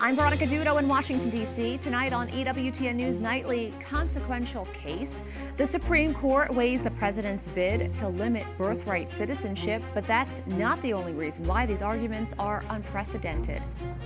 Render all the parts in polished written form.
I'm Veronica Dudo in Washington, D.C. Tonight on EWTN News Nightly, consequential case. The Supreme Court weighs the president's bid to limit birthright citizenship, but that's not the only reason why these arguments are unprecedented.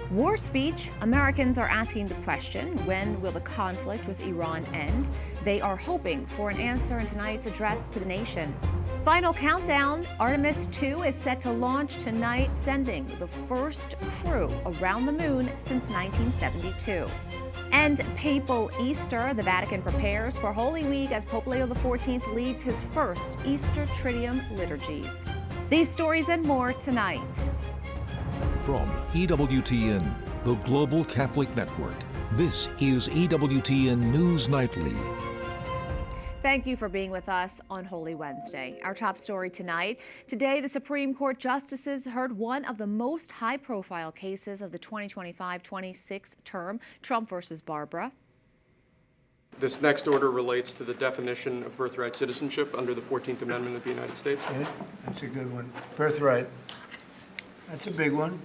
War speech, Americans are asking the question, when will the conflict with Iran end? They are hoping for an answer in tonight's address to the nation. Final countdown, Artemis II is set to launch tonight, sending the first crew around the moon since 1972. And Papal Easter, the Vatican prepares for Holy Week as Pope Leo XIV leads his first Easter Triduum liturgies. These stories and more tonight. From EWTN, the Global Catholic Network, this is EWTN News Nightly. Thank you for being with us on Holy Wednesday. Our top story tonight. Today, the Supreme Court justices heard one of the most high-profile cases of the 2025-26 term, Trump versus Barbara. This next order relates to the definition of birthright citizenship under the 14th Amendment of the United States. Good. That's a good one. Birthright. That's a big one.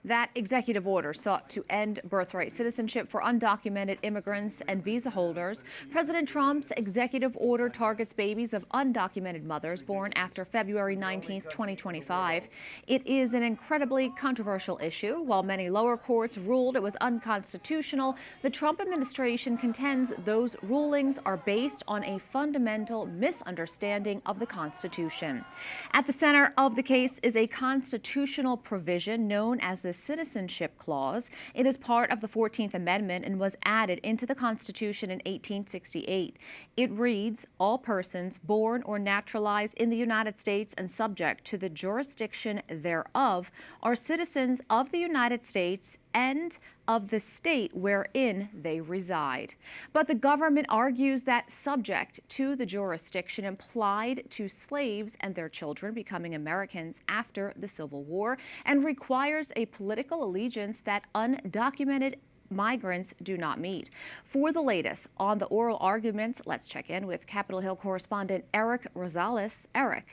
That executive order sought to end birthright citizenship for undocumented immigrants and visa holders. President Trump's executive order targets babies of undocumented mothers born after February 19, 2025. It is an incredibly controversial issue. While many lower courts ruled it was unconstitutional, the Trump administration contends those rulings are based on a fundamental misunderstanding of the Constitution. At the center of the case is a constitutional provision known as the Citizenship Clause. It is part of the 14th Amendment and was added into the Constitution in 1868. It reads, all persons born or naturalized in the United States and subject to the jurisdiction thereof are citizens of the United States and of the state wherein they reside. But the government argues that subject to the jurisdiction applied to slaves and their children becoming Americans after the Civil War and requires a political allegiance that undocumented migrants do not meet. For the latest on the oral arguments, let's check in with Capitol Hill correspondent Eric Rosales. Eric.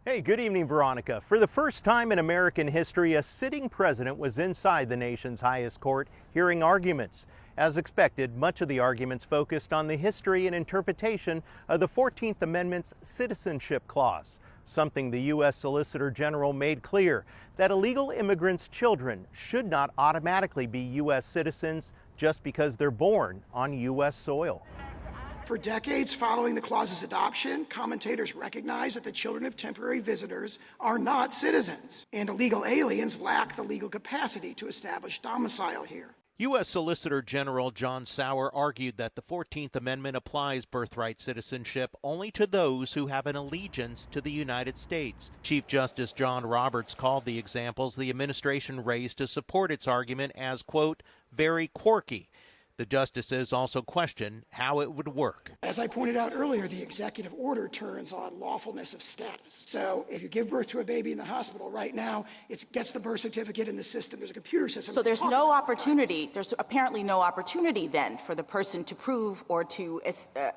Hey, good evening, Veronica. For the first time in American history, a sitting president was inside the nation's highest court hearing arguments. As expected, much of the arguments focused on the history and interpretation of the 14th Amendment's Citizenship Clause, something the U.S. Solicitor General made clear, that illegal immigrants' children should not automatically be U.S. citizens just because they're born on U.S. soil. For decades following the clause's adoption, commentators recognize that the children of temporary visitors are not citizens, and illegal aliens lack the legal capacity to establish domicile here. U.S. Solicitor General John Sauer argued that the 14th Amendment applies birthright citizenship only to those who have an allegiance to the United States. Chief Justice John Roberts called the examples the administration raised to support its argument as, quote, very quirky. The justices also questioned how it would work. As I pointed out earlier, the executive order turns on lawfulness of status. So if you give birth to a baby in the hospital right now, it gets the birth certificate in the system. There's a computer system. So there's no opportunity, there's apparently no opportunity then for the person to prove or to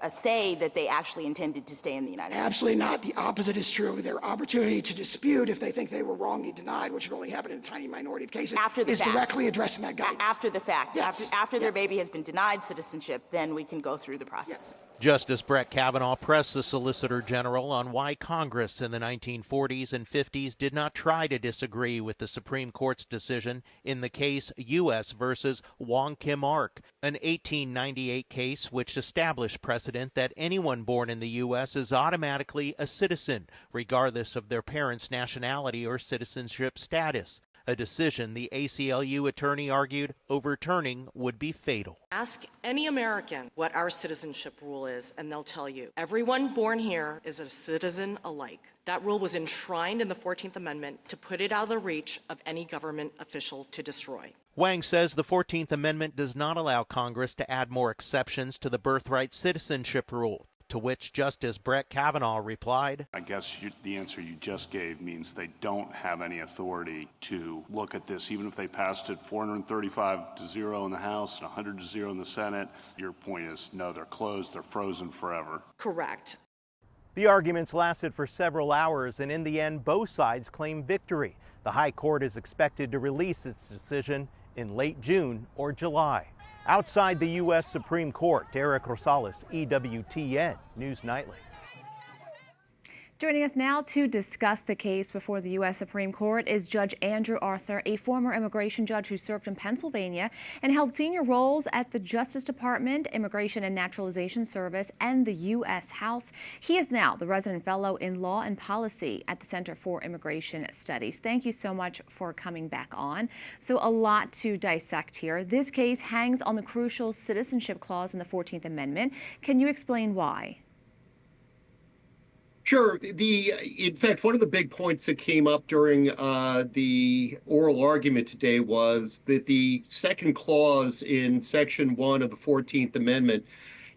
say that they actually intended to stay in the United States. Absolutely not. The opposite is true. Their opportunity to dispute if they think they were wrongly denied, which would only happen in a tiny minority of cases, is directly addressed in that guidance. After the fact, yes. after their baby has been denied citizenship, then we can go through the process. Yes. Justice Brett Kavanaugh pressed the Solicitor General on why Congress in the 1940s and 50s did not try to disagree with the Supreme Court's decision in the case U.S. versus Wong Kim Ark, an 1898 case which established precedent that anyone born in the U.S. is automatically a citizen, regardless of their parents' nationality or citizenship status. A decision the ACLU attorney argued overturning would be fatal. Ask any American what our citizenship rule is, and they'll tell you everyone born here is a citizen alike. That rule was enshrined in the 14th Amendment to put it out of the reach of any government official to destroy. Wang says the 14th Amendment does not allow Congress to add more exceptions to the birthright citizenship rule. To which Justice Brett Kavanaugh replied, I guess the answer you just gave means they don't have any authority to look at this, even if they passed it 435-0 in the House and 100-0 in the Senate. Your point is, no, they're closed, they're frozen forever. Correct. The arguments lasted for several hours, and in the end, both sides claimed victory. The High Court is expected to release its decision in late June or July. Outside the U.S. Supreme Court, Derek Rosales, EWTN News Nightly. Joining us now to discuss the case before the U.S. Supreme Court is Judge Andrew Arthur, a former immigration judge who served in Pennsylvania and held senior roles at the Justice Department, Immigration and Naturalization Service, and the U.S. House. He is now the resident fellow in law and policy at the Center for Immigration Studies. Thank you so much for coming back on. So a lot to dissect here. This case hangs on the crucial citizenship clause in the 14th Amendment. Can you explain why? Sure. In fact, one of the big points that came up during the oral argument today was that the second clause in Section 1 of the 14th Amendment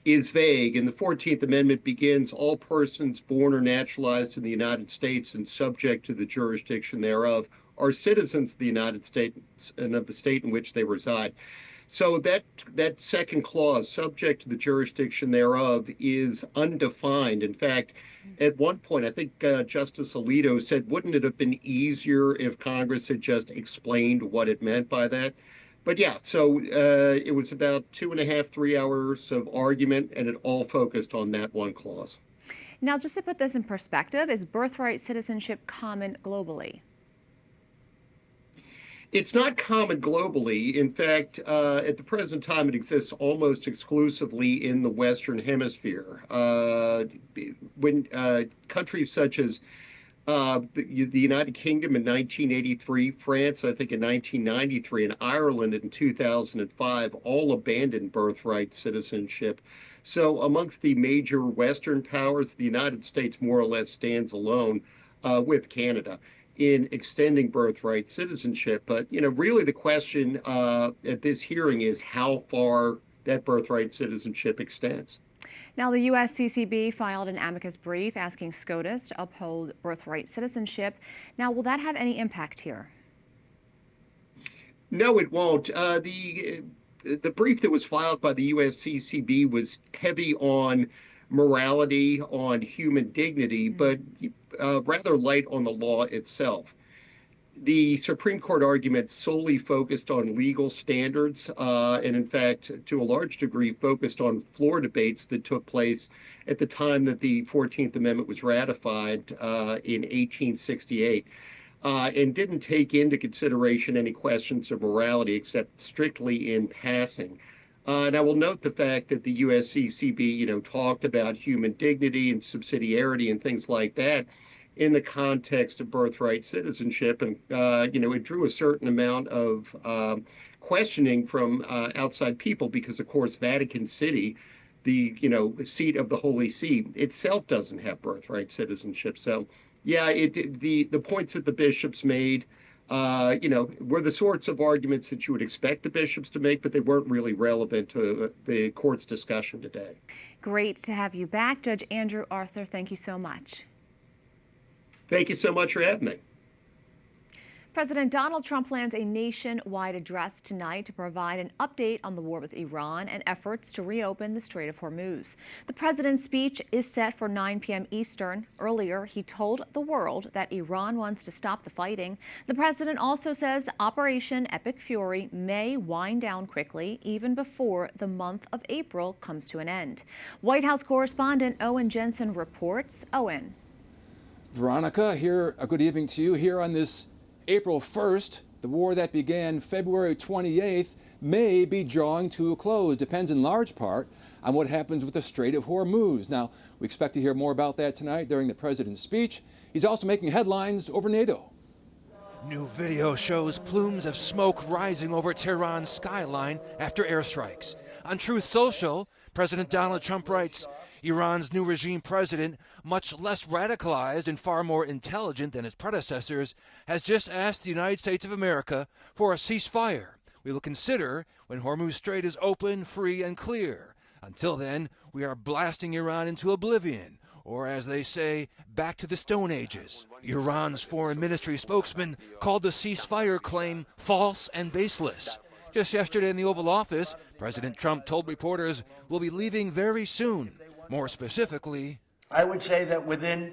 is vague, and the 14th Amendment begins, all persons born or naturalized in the United States and subject to the jurisdiction thereof are citizens of the United States and of the state in which they reside. So that second clause, subject to the jurisdiction thereof, is undefined. In fact, at one point, I think Justice Alito said, wouldn't it have been easier if Congress had just explained what it meant by that? But yeah, so it was about 2.5, 3 hours of argument, and it all focused on that one clause. Now, just to put this in perspective, is birthright citizenship common globally? It's not common globally. In fact, at the present time, it exists almost exclusively in the Western Hemisphere. When countries such as the United Kingdom in 1983, France, I think in 1993, and Ireland in 2005 all abandoned birthright citizenship. So amongst the major Western powers, the United States more or less stands alone with Canada in extending birthright citizenship. But, really the question at this hearing is how far that birthright citizenship extends. Now, the USCCB filed an amicus brief asking SCOTUS to uphold birthright citizenship. Now, will that have any impact here? No, it won't. The brief that was filed by the USCCB was heavy on morality, on human dignity, but rather light on the law itself. The Supreme Court argument solely focused on legal standards, and in fact, to a large degree, focused on floor debates that took place at the time that the 14th Amendment was ratified in 1868, and didn't take into consideration any questions of morality except strictly in passing. And I will note the fact that the USCCB, talked about human dignity and subsidiarity and things like that in the context of birthright citizenship. And, it drew a certain amount of questioning from outside people because, of course, Vatican City, the, seat of the Holy See, itself doesn't have birthright citizenship. So, yeah, the points that the bishops made, were the sorts of arguments that you would expect the bishops to make, but they weren't really relevant to the court's discussion today. Great to have you back. Judge Andrew Arthur, thank you so much. Thank you so much for having me. President Donald Trump plans a nationwide address tonight to provide an update on the war with Iran and efforts to reopen the Strait of Hormuz. The president's speech is set for 9 p.m. Eastern. Earlier, he told the world that Iran wants to stop the fighting. The president also says Operation Epic Fury may wind down quickly, even before the month of April comes to an end. White House correspondent Owen Jensen reports. Owen. Veronica, a good evening to you. Here on this April 1st, the war that began February 28th may be drawing to a close. Depends in large part on what happens with the Strait of Hormuz. Now, we expect to hear more about that tonight during the president's speech. He's also making headlines over NATO. New video shows plumes of smoke rising over Tehran's skyline after airstrikes. On Truth Social, President Donald Trump writes, Iran's new regime president, much less radicalized and far more intelligent than his predecessors, has just asked the United States of America for a ceasefire. We will consider when Hormuz Strait is open, free, and clear. Until then, we are blasting Iran into oblivion, or as they say, back to the Stone Ages. Iran's foreign ministry spokesman called the ceasefire claim false and baseless. Just yesterday in the Oval Office, President Trump told reporters we'll be leaving very soon. More specifically, I would say that within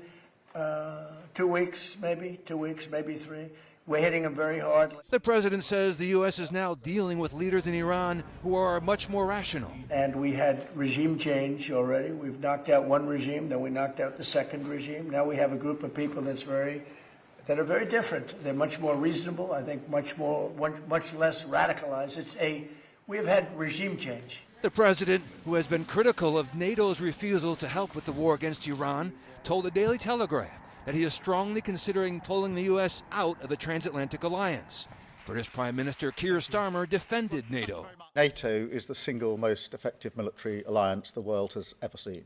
2 weeks, maybe 3, We're hitting them very hard. The president says the U.S. is now dealing with leaders in Iran who are much more rational. And we had regime change already. We've knocked out one regime, then we knocked out the second regime. Now we have a group of people that are very different. They're much more reasonable. I think much less radicalized. We have had regime change. The president, who has been critical of NATO's refusal to help with the war against Iran, told the Daily Telegraph that he is strongly considering pulling the U.S. out of the transatlantic alliance. British Prime Minister Keir Starmer defended NATO. NATO is the single most effective military alliance the world has ever seen,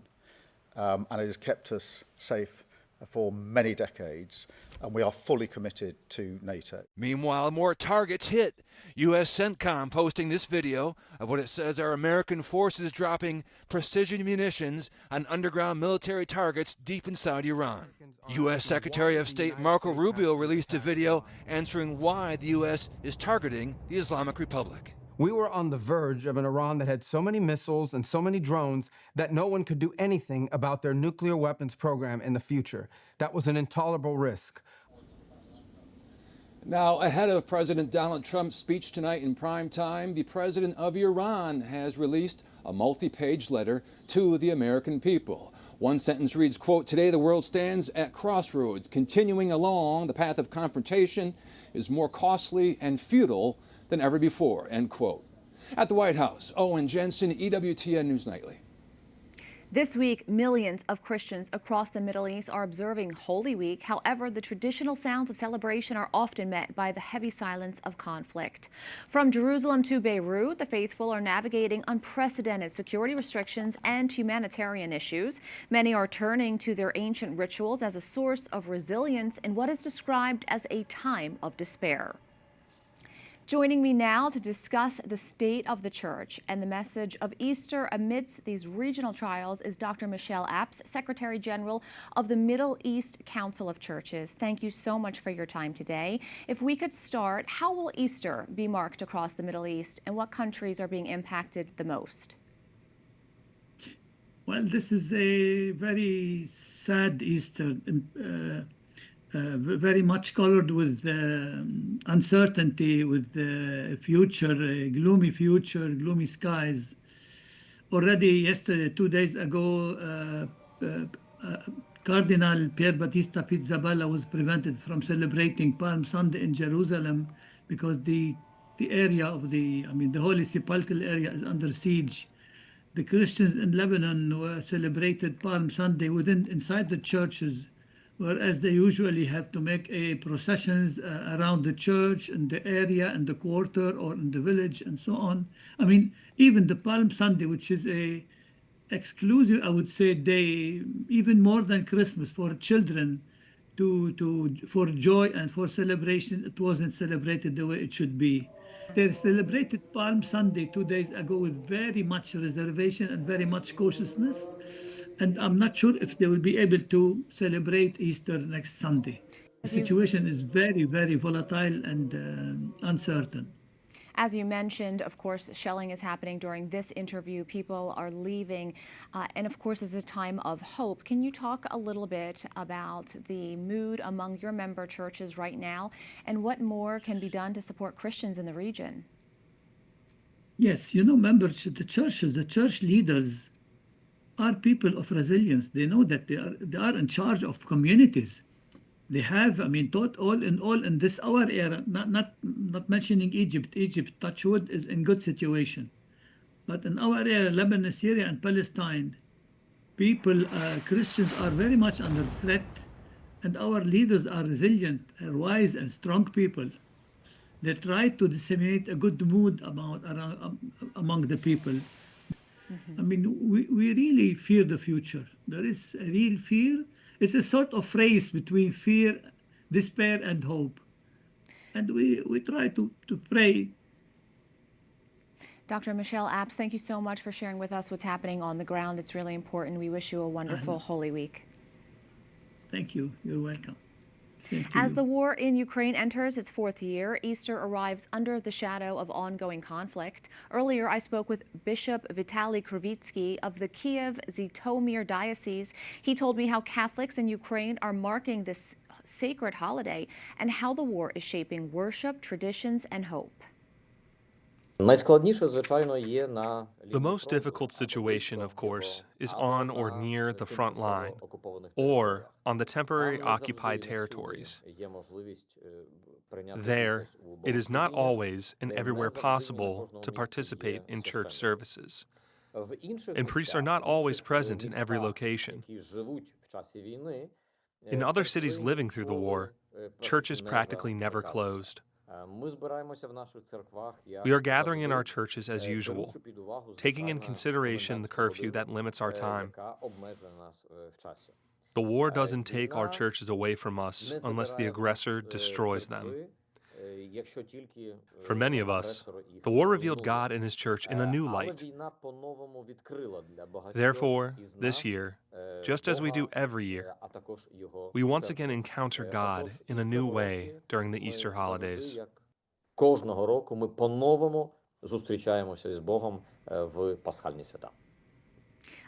and it has kept us safe for many decades, and we are fully committed to NATO. Meanwhile, more targets hit. U.S. CENTCOM posting this video of what it says are American forces dropping precision munitions on underground military targets deep inside Iran. U.S. Secretary of State Marco Rubio released a video answering why the U.S. is targeting the Islamic Republic. We were on the verge of an Iran that had so many missiles and so many drones that no one could do anything about their nuclear weapons program in the future. That was an intolerable risk. Now, ahead of President Donald Trump's speech tonight in prime time, the president of Iran has released a multi-page letter to the American people. One sentence reads, quote, "Today the world stands at crossroads. Continuing along the path of confrontation is more costly and futile than ever before," end quote. At the White House, Owen Jensen, EWTN News Nightly. This week, millions of Christians across the Middle East are observing Holy Week. However, the traditional sounds of celebration are often met by the heavy silence of conflict. From Jerusalem to Beirut, the faithful are navigating unprecedented security restrictions and humanitarian issues. Many are turning to their ancient rituals as a source of resilience in what is described as a time of despair. Joining me now to discuss the state of the church and the message of Easter amidst these regional trials is Dr. Michelle Apps, Secretary General of the Middle East Council of Churches. Thank you so much for your time today. If we could start, how will Easter be marked across the Middle East, and what countries are being impacted the most? Well, this is a very sad Easter. Very much colored with uncertainty, with the future, gloomy future, gloomy skies. Already yesterday, 2 days ago, Cardinal Pier Battista Pizzaballa was prevented from celebrating Palm Sunday in Jerusalem because the area of the Holy Sepulchre area is under siege. The Christians in Lebanon were celebrated Palm Sunday inside the churches, whereas they usually have to make processions around the church in the area, in the quarter, or in the village, and so on. I mean, even the Palm Sunday, which is a exclusive, I would say, day, even more than Christmas for children, for joy and for celebration, it wasn't celebrated the way it should be. They celebrated Palm Sunday 2 days ago with very much reservation and very much cautiousness. And I'm not sure if they will be able to celebrate Easter next Sunday. The situation is very, very volatile and uncertain. As you mentioned, of course, shelling is happening during this interview. People are leaving, and of course, it's a time of hope. Can you talk a little bit about the mood among your member churches right now, and what more can be done to support Christians in the region? Yes, members, the churches, the church leaders are people of resilience. They know that they are in charge of communities. They have, taught all in this our era. Not mentioning Egypt. Egypt, touch wood, is in good situation, but in our era, Lebanon, Syria, and Palestine, people, Christians are very much under threat, and our leaders are resilient, wise, and strong people. They try to disseminate a good mood among the people. We really fear the future. There is a real fear. It's a sort of race between fear, despair, and hope. And we try to pray. Dr. Michelle Apps, thank you so much for sharing with us what's happening on the ground. It's really important. We wish you a wonderful Holy Week. Thank you. You're welcome. As the war in Ukraine enters its 4th year, Easter arrives under the shadow of ongoing conflict. Earlier, I spoke with Bishop Vitaly Krivitsky of the Kiev-Zhytomyr Diocese. He told me how Catholics in Ukraine are marking this sacred holiday and how the war is shaping worship, traditions, and hope. The most difficult situation, of course, is on or near the front line, or on the temporary occupied territories. There, it is not always and everywhere possible to participate in church services, and priests are not always present in every location. In other cities living through the war, churches practically never closed. We are gathering in our churches as usual, taking in consideration the curfew that limits our time. The war doesn't take our churches away from us unless the aggressor destroys them. For many of us, the war revealed God and His church in a new light. Therefore, this year, just as we do every year, we once again encounter God in a new way during the Easter holidays. Кожного року ми по-новому зустрічаємося з Богом в пасхальні свята.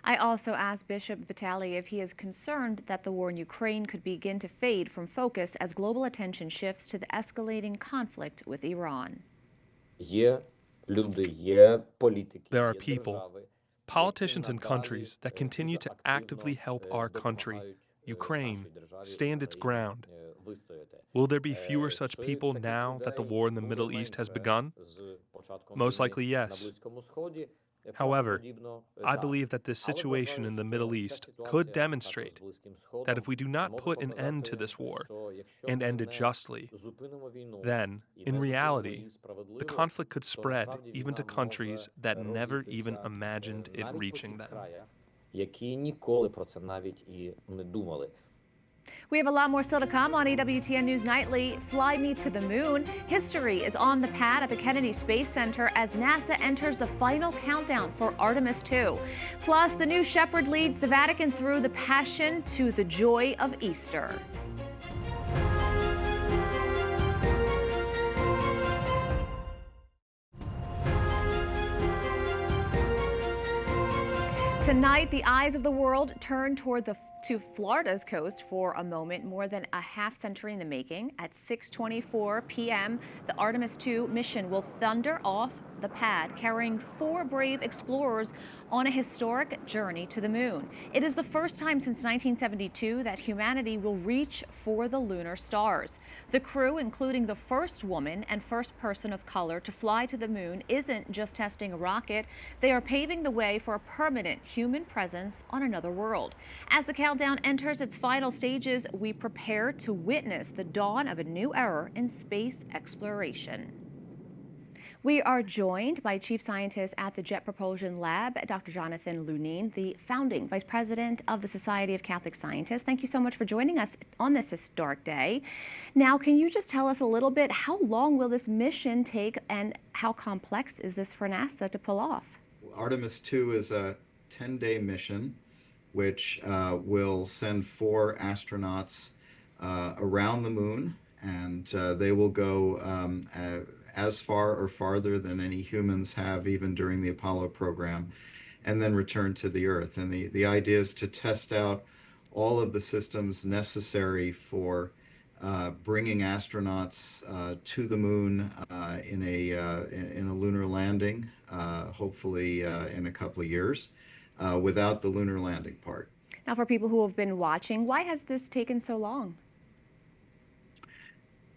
I also asked Bishop Vitali if he is concerned that the war in Ukraine could begin to fade from focus as global attention shifts to the escalating conflict with Iran. There are people, politicians and countries that continue to actively help our country, Ukraine, stand its ground. Will there be fewer such people now that the war in the Middle East has begun? Most likely, yes. However, I believe that this situation in the Middle East could demonstrate that if we do not put an end to this war and end it justly, then, in reality, the conflict could spread even to countries that never even imagined it reaching them. We have a lot more still to come on EWTN News Nightly. Fly Me to the Moon. History is on the pad at the Kennedy Space Center as NASA enters the final countdown for Artemis II. Plus, the new shepherd leads the Vatican through the Passion to the joy of Easter. Tonight, the eyes of the world turn toward to Florida's coast for a moment, more than a half century in the making. At 6:24 p.m., the Artemis II mission will thunder off the pad, carrying 4 brave explorers on a historic journey to the moon. It is the first time since 1972 that humanity will reach for the lunar stars. The crew, including the first woman and first person of color to fly to the moon, isn't just testing a rocket. They are paving the way for a permanent human presence on another world. As the countdown enters its final stages, we prepare to witness the dawn of a new era in space exploration. We are joined by Chief Scientist at the Jet Propulsion Lab, Dr. Jonathan Lunine, the founding Vice President of the Society of Catholic Scientists. Thank you so much for joining us on this historic day. Now, can you just tell us a little bit, how long will this mission take and how complex is this for NASA to pull off? Artemis II is a 10-day mission, which will send 4 astronauts around the moon, and they will go as far or farther than any humans have even during the Apollo program, and then return to the Earth. And the idea is to test out all of the systems necessary for bringing astronauts to the moon in a lunar landing, hopefully in a couple of years, without the lunar landing part. Now, for people who have been watching, why has this taken so long?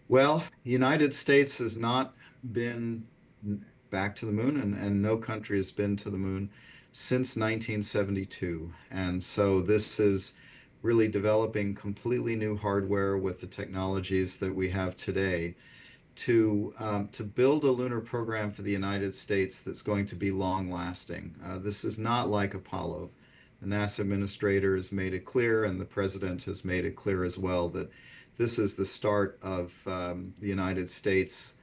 Well, the United States has not been back to the moon, and no country has been to the moon since 1972. And so this is really developing completely new hardware with the technologies that we have today to build a lunar program for the United States that's going to be long-lasting. This is not like Apollo. The NASA administrator has made it clear, and the president has made it clear as well, that this is the start of the United States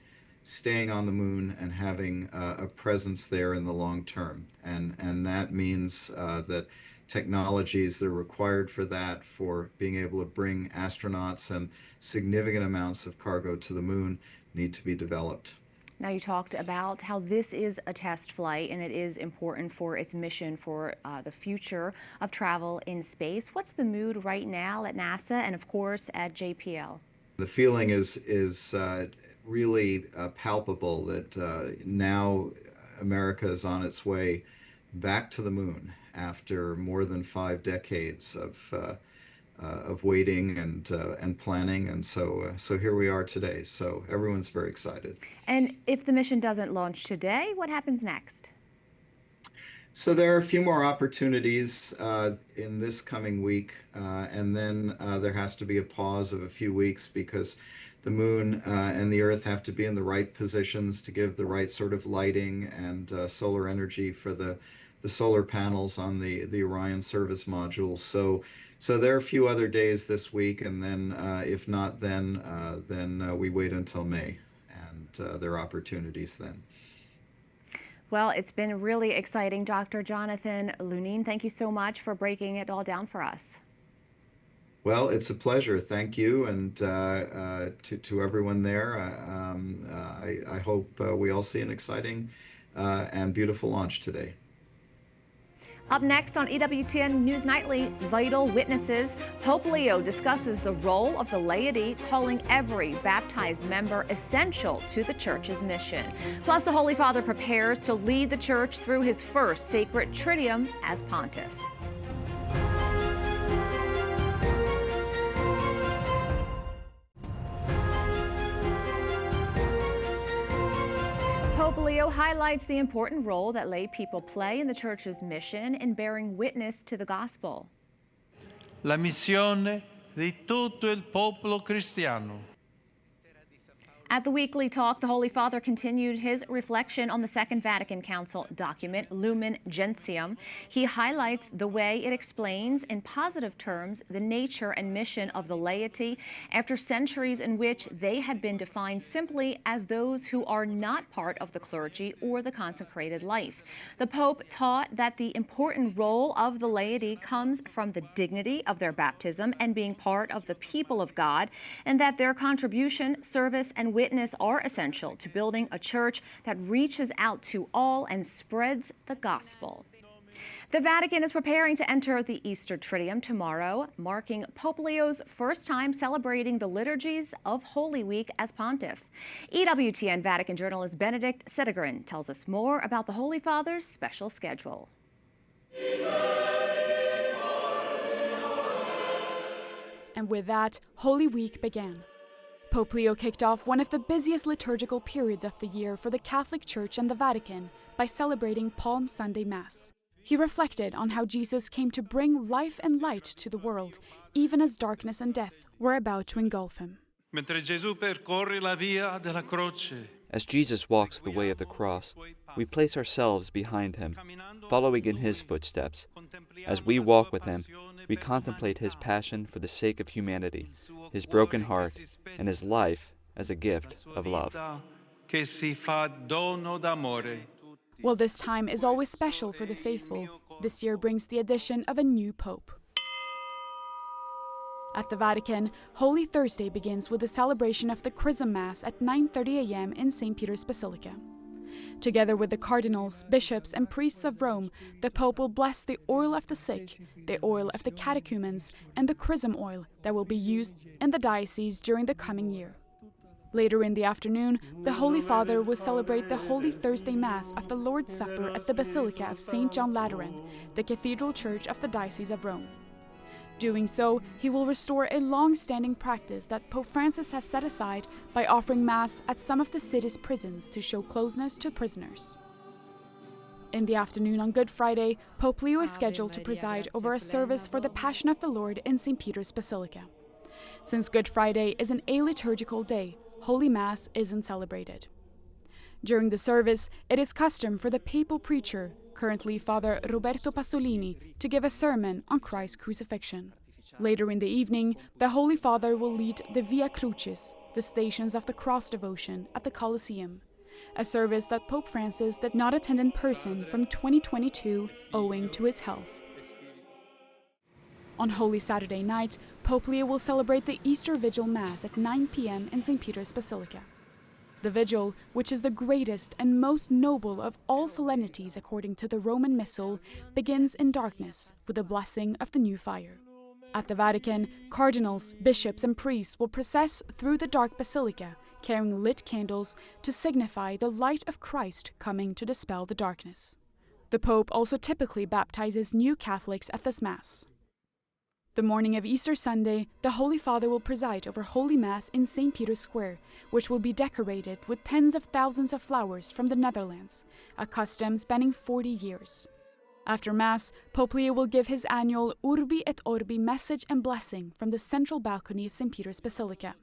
staying on the moon and having a presence there in the long term. And that means that technologies that are required for that, for being able to bring astronauts and significant amounts of cargo to the moon, need to be developed. Now, you talked about how this is a test flight and it is important for its mission for the future of travel in space. What's the mood right now at NASA and, of course, at JPL? The feeling is really palpable that now America is on its way back to the moon after more than 5 decades of waiting and planning, and so here we are today. So everyone's very excited. And if the mission doesn't launch today, what happens next? So there are a few more opportunities in this coming week, and then there has to be a pause of a few weeks because the moon and the Earth have to be in the right positions to give the right sort of lighting and solar energy for the solar panels on the Orion service module. So there are a few other days this week, and then if not, then we wait until May, and there are opportunities then. Well, it's been really exciting, Dr. Jonathan Lunin. Thank you so much for breaking it all down for us. Well, it's a pleasure. Thank you, and to everyone there. I hope we all see an exciting and beautiful launch today. Up next on EWTN News Nightly, Vital Witnesses, Pope Leo discusses the role of the laity, calling every baptized member essential to the Church's mission. Plus, the Holy Father prepares to lead the Church through his first sacred Triduum as Pontiff. Pope Leo highlights the important role that lay people play in the Church's mission in bearing witness to the gospel. La missione di tutto il popolo cristiano. At the weekly talk, the Holy Father continued his reflection on the Second Vatican Council document, Lumen Gentium. He highlights the way it explains in positive terms the nature and mission of the laity after centuries in which they had been defined simply as those who are not part of the clergy or the consecrated life. The Pope taught that the important role of the laity comes from the dignity of their baptism and being part of the people of God, and that their contribution, service, and witness are essential to building a church that reaches out to all and spreads the gospel. The Vatican is preparing to enter the Easter Triduum tomorrow, marking Pope Leo's first time celebrating the liturgies of Holy Week as Pontiff. EWTN Vatican journalist Benedict Sedegren tells us more about the Holy Father's special schedule. And with that, Holy Week began. Pope Leo kicked off one of the busiest liturgical periods of the year for the Catholic Church and the Vatican by celebrating Palm Sunday Mass. He reflected on how Jesus came to bring life and light to the world, even as darkness and death were about to engulf him. Mentre Gesù percorre la via della croce. As Jesus walks the way of the cross, we place ourselves behind him, following in his footsteps. As we walk with him, we contemplate his passion for the sake of humanity, his broken heart, and his life as a gift of love. While this time is always special for the faithful, this year brings the addition of a new pope. At the Vatican, Holy Thursday begins with the celebration of the Chrism Mass at 9:30 a.m. in St. Peter's Basilica. Together with the cardinals, bishops, and priests of Rome, the Pope will bless the oil of the sick, the oil of the catechumens, and the chrism oil that will be used in the diocese during the coming year. Later in the afternoon, the Holy Father will celebrate the Holy Thursday Mass of the Lord's Supper at the Basilica of St. John Lateran, the cathedral church of the Diocese of Rome. Doing so, he will restore a long-standing practice that Pope Francis has set aside by offering Mass at some of the city's prisons to show closeness to prisoners. In the afternoon on Good Friday, Pope Leo is scheduled to preside over a service for the Passion of the Lord in St. Peter's Basilica. Since Good Friday is an aliturgical day, Holy Mass isn't celebrated. During the service, it is custom for the papal preacher, currently Father Roberto Pasolini, to give a sermon on Christ's crucifixion. Later in the evening, the Holy Father will lead the Via Crucis, the Stations of the Cross devotion, at the Colosseum, a service that Pope Francis did not attend in person from 2022 owing to his health. On Holy Saturday night, Pope Leo will celebrate the Easter Vigil Mass at 9 p.m. in St. Peter's Basilica. The vigil, which is the greatest and most noble of all solemnities according to the Roman Missal, begins in darkness with the blessing of the new fire. At the Vatican, cardinals, bishops, and priests will process through the dark basilica, carrying lit candles to signify the light of Christ coming to dispel the darkness. The Pope also typically baptizes new Catholics at this Mass. The morning of Easter Sunday, the Holy Father will preside over Holy Mass in St. Peter's Square, which will be decorated with tens of thousands of flowers from the Netherlands, a custom spanning 40 years. After Mass, Pope Leo will give his annual Urbi et Orbi message and blessing from the central balcony of St. Peter's Basilica.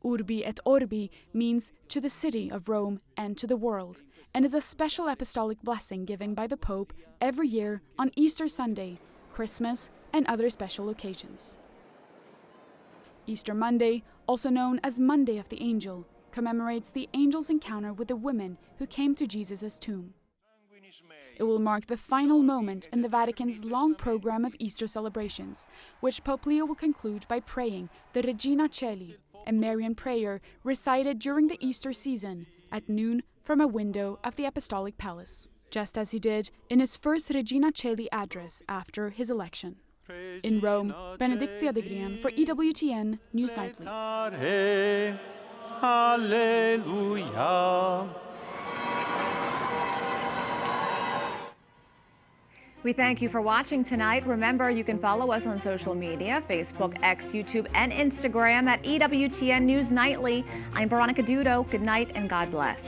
Urbi et Orbi means to the city of Rome and to the world, and is a special apostolic blessing given by the Pope every year on Easter Sunday, Christmas, and other special occasions. Easter Monday, also known as Monday of the Angel, commemorates the angel's encounter with the women who came to Jesus' tomb. It will mark the final moment in the Vatican's long program of Easter celebrations, which Pope Leo will conclude by praying the Regina Coeli, a Marian prayer recited during the Easter season at noon from a window of the Apostolic Palace, just as he did in his first Regina Coeli address after his election. In Rome, Benedictia de Grian for EWTN News Nightly. Hallelujah. We thank you for watching tonight. Remember, you can follow us on social media, Facebook, X, YouTube, and Instagram at EWTN News Nightly. I'm Veronica Dudo. Good night and God bless.